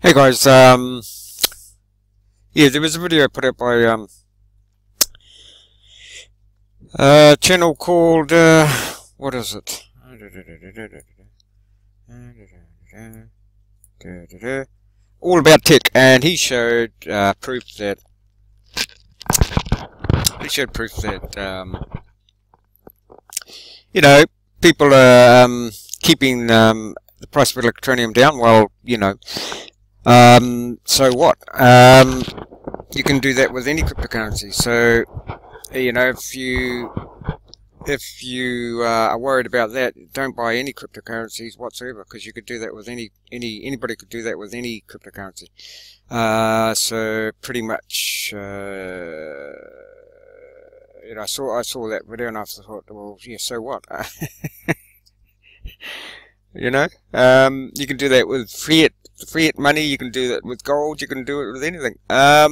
Hey guys, yeah, there was a video put up by a channel called what is it? All About Tech, and he showed proof that you know, people are keeping the price of Electroneum down. Well, you know. So what? You can do that with any cryptocurrency. So, you know, if you are worried about that, don't buy any cryptocurrencies whatsoever, because you could do that with anybody could do that with any cryptocurrency. So pretty much, you know, I saw that video and I thought, well, yeah, so what? You know, you can do that with fiat money, you can do that with gold, you can do it with anything. Now,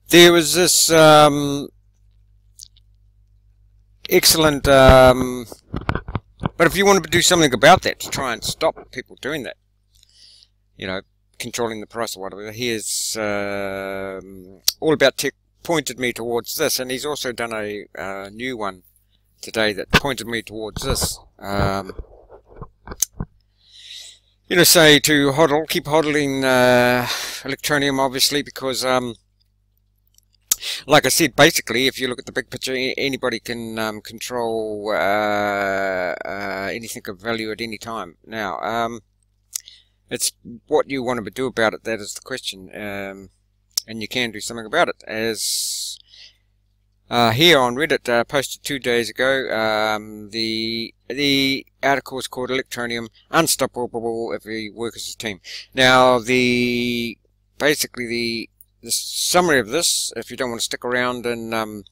there was this excellent, but if you wanted to do something about that, to try and stop people doing that, you know, controlling the price or whatever, here's All About Tech pointed me towards this, and he's also done a new one today that pointed me towards this. You know, say to hodl, keep hodling Electroneum, obviously, because like I said, basically, if you look at the big picture, anybody can control anything of value at any time. Now, it's what you want to do about it, that is the question, and you can do something about it. As here on Reddit, posted 2 days ago, the article is called Electroneum Unstoppable if we work as a team. Now, basically the summary of this, if you don't want to stick around and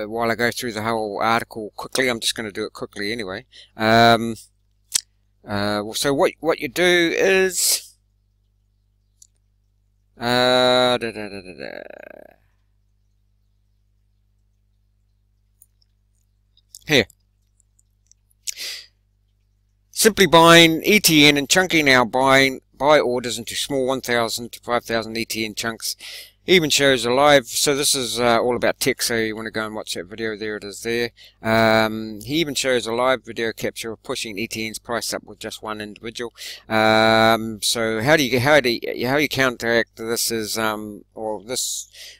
while I go through the whole article quickly, I'm just going to do it quickly anyway. So what you do is here, simply buying ETN and chunking our buy orders into small 1,000 to 5,000 ETN chunks. He even shows a live, so this is All About Tech, so you want to go and watch that video, there it is there. He even shows a live video capture of pushing ETN's price up with just one individual. So how you counteract this is,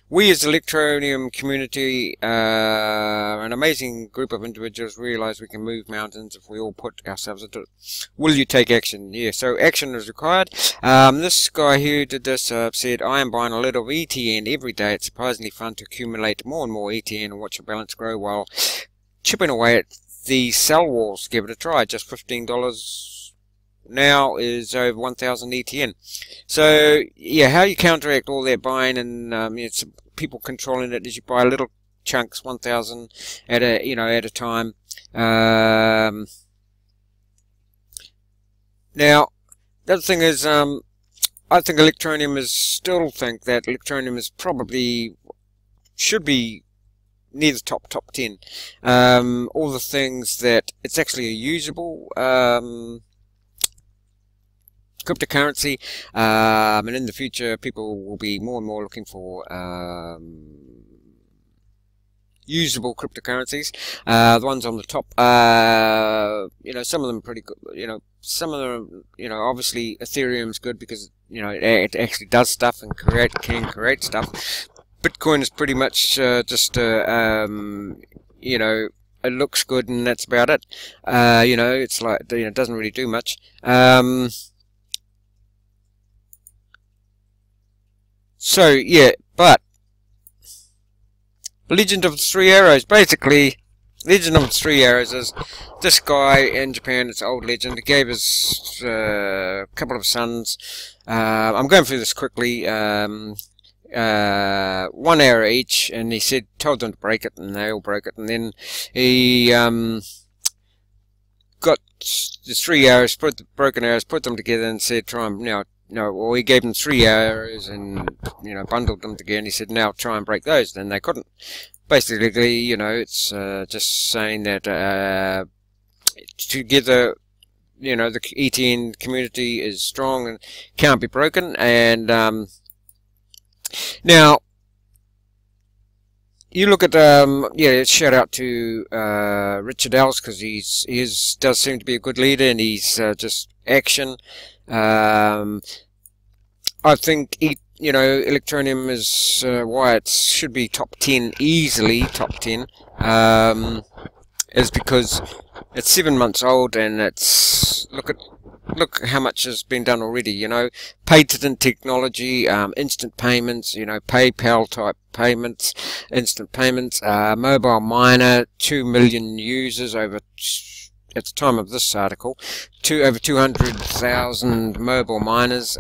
we as the Electroneum community, an amazing group of individuals, realize we can move mountains if we all put ourselves into it. Will you take action? Yeah, so action is required. This guy who did this said, I am buying a lot of ETN every day. It's surprisingly fun to accumulate more and more ETN and watch your balance grow while chipping away at the sell walls. Give it a try. Just $15 now is over 1,000 ETN. So yeah, how you counteract all that buying and it's people controlling it is you buy little chunks, 1,000 at a time. Now the other thing is, I think Electroneum think that Electroneum is probably should be near the top 10. All the things that it's actually a usable cryptocurrency, and in the future people will be more and more looking for usable cryptocurrencies. The ones on the top, you know, some of them are pretty good, you know, some of them, you know, obviously Ethereum's good because, you know, it actually does stuff and can create stuff. Bitcoin is pretty much just you know, it looks good and that's about it. You know, it's like, you know, it doesn't really do much. So yeah, but Legend of the Three Arrows, basically, Legend of the Three Arrows is this guy in Japan. It's an old legend. He gave his couple of sons. I'm going through this quickly. 1 arrow each, and he told them to break it, and they all broke it. And then he got the 3 arrows, broken arrows, put them together, and said, "Try and now or he gave them 3 hours and, bundled them together, and he said, now try and break those. Then they couldn't. Basically, it's just saying that together, the ETN community is strong and can't be broken. And now, you look at, shout out to Richard Ellis, because he does seem to be a good leader, and he's just action. I think Electroneum is why it should be top 10, easily top 10, is because it's 7 months old, and it's look how much has been done already. Patented technology, instant payments, PayPal type payments, instant payments, mobile miner, 2 million users over, at the time of this article, over 200,000 mobile miners.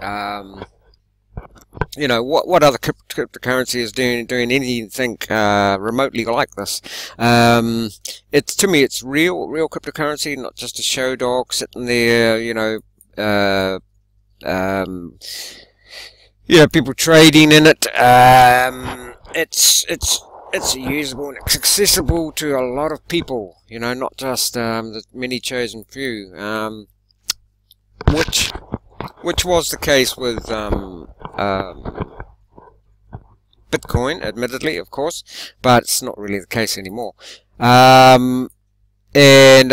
What other cryptocurrency is doing anything remotely like this? To me, it's real cryptocurrency, not just a show dog sitting there, people trading in it. It's usable and it's accessible to a lot of people, not just the many chosen few, which was the case with Bitcoin, admittedly, of course, but it's not really the case anymore. And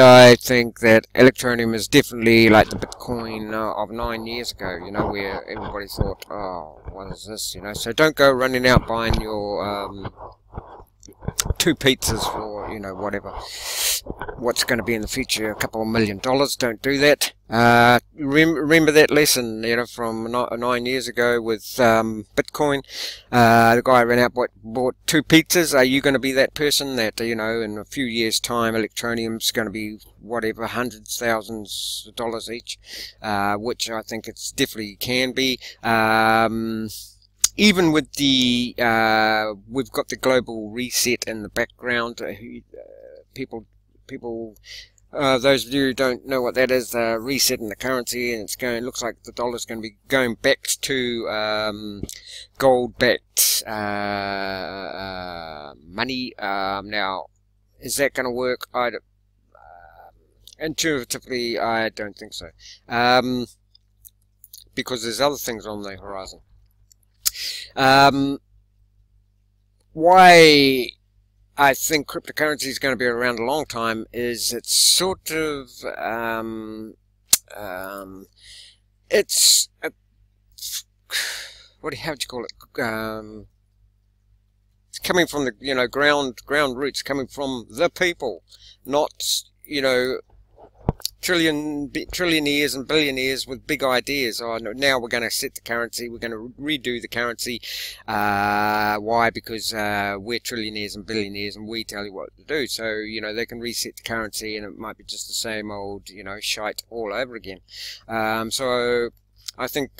I think that Electroneum is definitely like the Bitcoin of 9 years ago, where everybody thought, oh, what is this, So don't go running out buying your 2 pizzas for, whatever, what's going to be in the future, a couple of $1 million. Don't do that. Remember that lesson, from 9 years ago with Bitcoin. The guy ran out, bought 2 pizzas. Are you going to be that person that, in a few years' time, Electroneum's going to be whatever, hundreds, thousands of dollars each, which I think it's definitely can be. Even with the, we've got the global reset in the background. People, those of you who don't know what that is, resetting the currency, and looks like the dollar's going to be going back to gold-backed money. Now, is that going to work? Intuitively, I don't think so, because there's other things on the horizon. Why I think cryptocurrency is going to be around a long time is it's sort of it's how do you call it? It's coming from the ground roots, coming from the people, not trillionaires and billionaires with big ideas. Oh, no, now we're going to set the currency, we're going to redo the currency. Why? Because we're trillionaires and billionaires and we tell you what to do. So, they can reset the currency and it might be just the same old, shite all over again. So, I think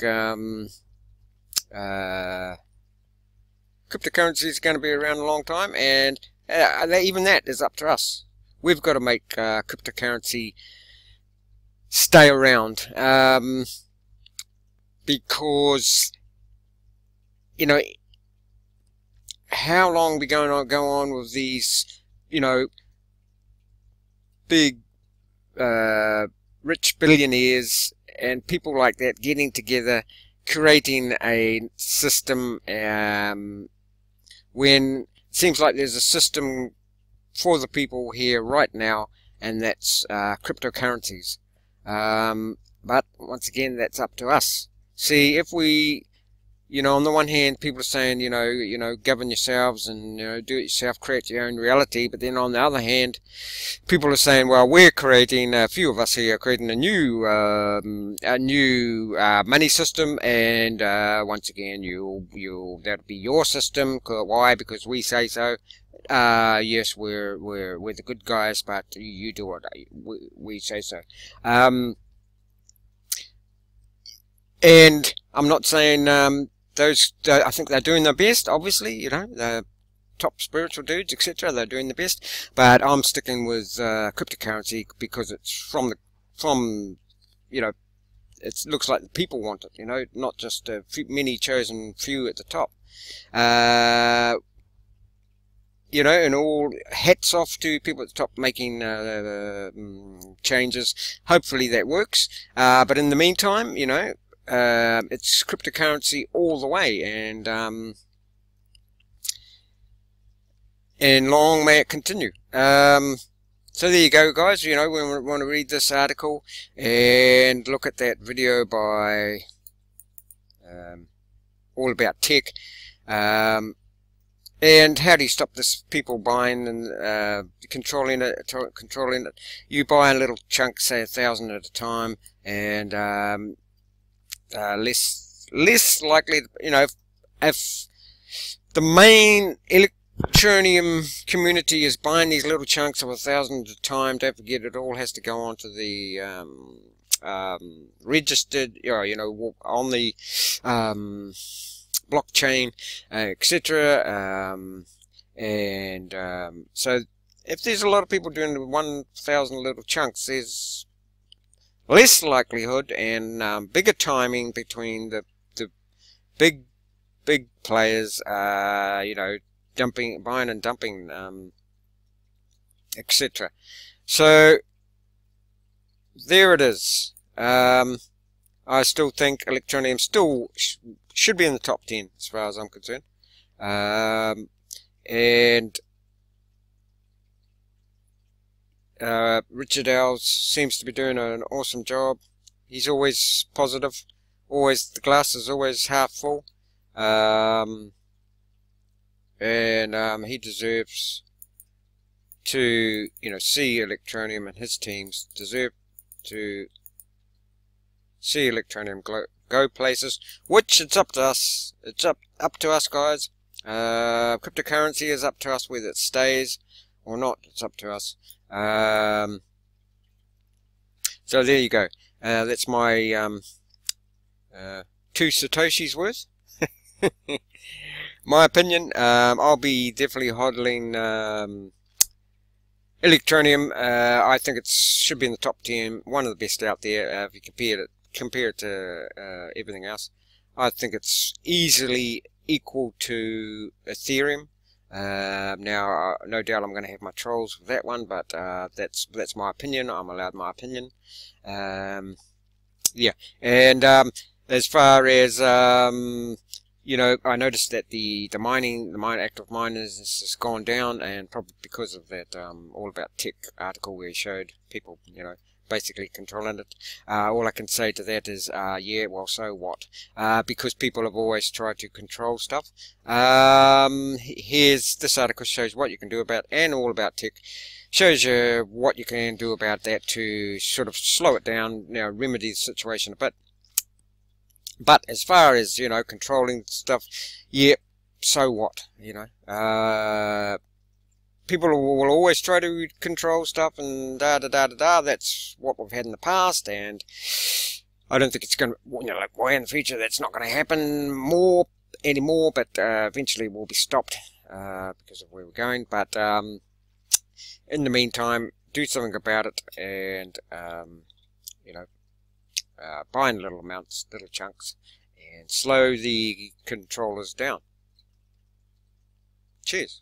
cryptocurrency is going to be around a long time, and even that is up to us. We've got to make cryptocurrency stay around, because how long are we going to go on with these big rich billionaires and people like that getting together, creating a system, when it seems like there's a system for the people here right now, and that's cryptocurrencies. But once again, that's up to us. See, if we, on the one hand, people are saying, govern yourselves and do it yourself, create your own reality. But then on the other hand, people are saying, well, we're creating, a few of us here are creating a new money system, and once again, that'll be your system. Why? Because we say so. Yes, we're the good guys, but you do what we say so. And I'm not saying I think they're doing their best. Obviously, the top spiritual dudes, etc. They're doing the best. But I'm sticking with cryptocurrency because it's from it looks like the people want it, you know, not just a few, many chosen few at the top. You know, and all hats off to people at the top making changes. Hopefully that works. But in the meantime, you know, it's cryptocurrency all the way, and long may it continue. So there you go, guys. You know, we want to read this article and look at that video by All About Tech. And how do you stop this people buying and controlling it? You buy a little chunk, say 1,000 at a time, and less likely, you know, if the main Electroneum community is buying these little chunks of 1,000 at a time. Don't forget, it all has to go onto the registered, you know, on the blockchain, etc. So if there's a lot of people doing 1,000 little chunks, there's less likelihood and bigger timing between the big players, you know, buying and dumping, etc. So there it is. I still think Electroneum still should be in the top 10 as far as I'm concerned. And Richard Ells seems to be doing an awesome job. He's always positive. Always, the glass is always half full. And he deserves to, you know, see Electroneum, and his teams deserve to see Electroneum go places, which it's up to us. It's up to us, guys. Cryptocurrency is up to us whether it stays or not. It's up to us. So there you go. That's my 2 Satoshis worth. My opinion. I'll be definitely hodling Electroneum. I think it should be in the top 10, one of the best out there. If you compare it to everything else, I think it's easily equal to Ethereum. Now, no doubt I'm going to have my trolls with that one, but that's my opinion. I'm allowed my opinion. Yeah, and as far as you know, I noticed that the active miners has gone down, and probably because of that All About Tech article where he showed people, you know, basically controlling it. All I can say to that is, yeah, well, so what? Because people have always tried to control stuff. Here's this article shows what you can do about, and All About Tech shows you what you can do about that to sort of slow it down, you know, remedy the situation a bit. But as far as, you know, controlling stuff, yeah, so what, you know? People will always try to control stuff and da-da-da-da-da. That's what we've had in the past, and I don't think it's going to, you know, like, way in the future that's not going to happen anymore, but eventually will be stopped because of where we're going. But in the meantime, do something about it, and, you know, buy in little amounts, little chunks, and slow the controllers down. Cheers.